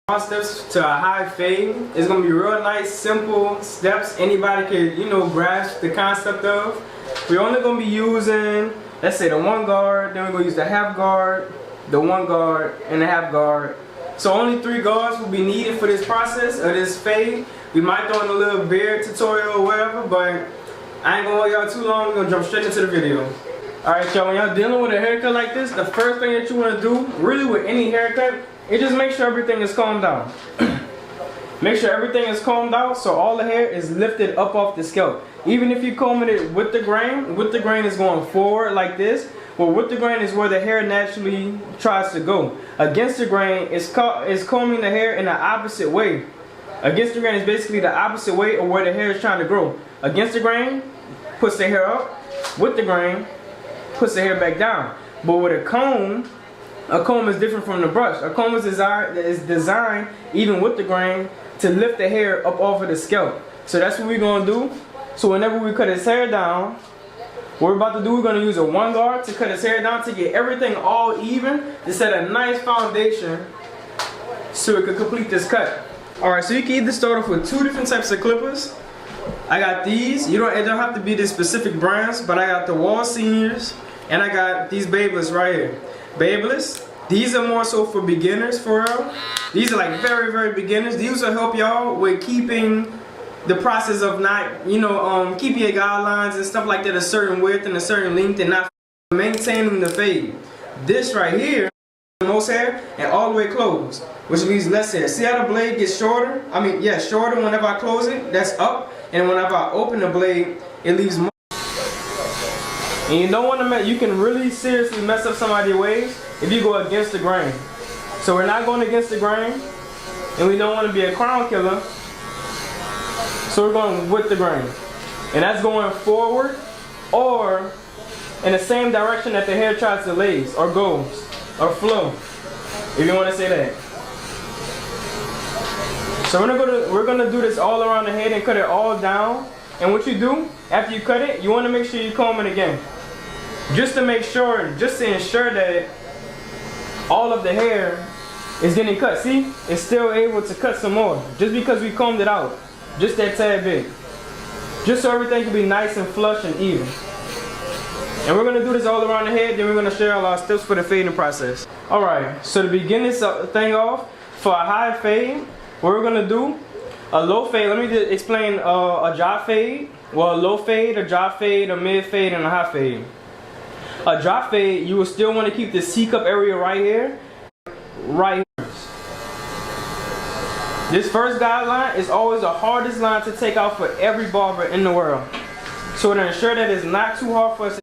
Steps to a high fade. It's gonna be real nice, simple steps anybody could, grasp the concept of. We're only gonna be using, let's say, the one guard, then we're gonna use the half guard, the one guard, and the half guard. So only 3 guards will be needed for this process of this fade. We might throw in a little beard tutorial or whatever, but I ain't gonna hold y'all too long. We're gonna jump straight into the video. Alright y'all, when y'all dealing with a haircut like this, the first thing that you wanna do, really with any haircut, is just make sure everything is combed out. Make sure everything is combed out so all the hair is lifted up off the scalp. Even if you're combing it with the grain is going forward like this. Well, with the grain is where the hair naturally tries to go. Against the grain is combing the hair in the opposite way. Against the grain is basically the opposite way of where the hair is trying to grow. Against the grain puts the hair up. With the grain puts the hair back down. But with a comb is different from the brush. A comb is designed, even with the grain, to lift the hair up off of the scalp. So that's what we're going to do. So whenever we cut his hair down, what we're about to do, we're going to use a one guard to cut his hair down to get everything all even, to set a nice foundation so it can complete this cut. Alright, so you can either start off with 2 different types of clippers. I got these. It don't have to be the specific brands, but I got the Wall Seniors, and I got these Babeless right here. Babeless. These are more so for beginners, for real. These are like very, very beginners. These will help y'all with keeping the process of not, keeping your guidelines and stuff like that a certain width and a certain length and not maintaining the fade. This right here, most hair and all the way closed, which means less hair. See how the blade gets shorter? Shorter whenever I close it, that's up. And whenever I open the blade, it leaves more. And you don't want to you can really seriously mess up somebody's waves if you go against the grain. So we're not going against the grain, and we don't want to be a crown killer. So we're going with the grain. And that's going forward or in the same direction that the hair tries to lace or goes or flow, if you want to say that. So we're gonna do this all around the head and cut it all down. And what you do after you cut it, you want to make sure you comb it again. Just to ensure that all of the hair is getting cut. See, it's still able to cut some more. Just because we combed it out, just that tad bit. Just so everything can be nice and flush and even. And we're going to do this all around the head, then we're going to share all our steps for the fading process. Alright, so to begin this thing off, for a high fade, what we're going to do, a low fade, let me just explain a drop fade. Well, a low fade, a drop fade, a mid fade, and a high fade. A drop fade, you will still want to keep the C-cup area right here. Right here. This first guideline is always the hardest line to take out for every barber in the world. So to ensure that it's not too hard for us